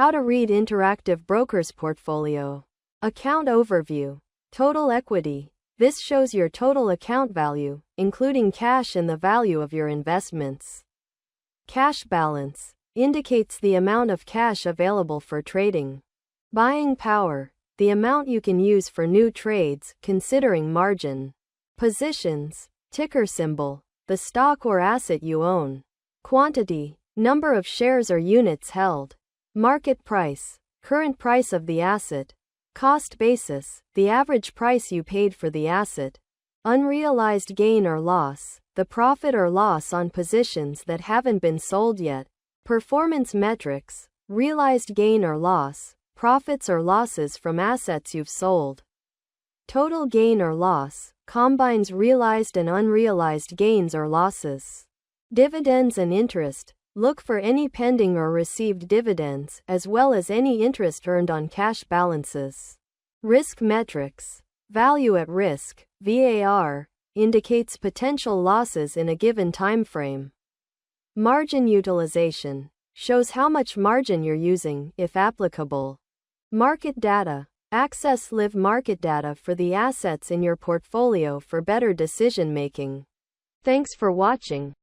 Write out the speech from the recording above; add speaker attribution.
Speaker 1: How to read interactive broker's portfolio. Account overview. Total equity. This shows your total account value, including cash and the value of your investments. Cash balance indicates the amount of cash available for trading. Buying power, the amount you can use for new trades, considering margin. Positions, ticker symbol, the stock or asset you own. Quantity, number of shares or units held. Market price, current price of the asset. Cost basis, the average price you paid for the asset. Unrealized gain or loss, the profit or loss on positions that haven't been sold yet. Performance metrics, realized gain or loss, profits or losses from assets you've sold. Total gain or loss, combines realized and unrealized gains or losses. Dividends and interest, look for any pending or received dividends, as well as any interest earned on cash balances. Risk metrics. Value at risk, VAR, indicates potential losses in a given time frame. Margin utilization shows how much margin you're using, if applicable. Market data. Access live market data for the assets in your portfolio for better decision making. Thanks for watching.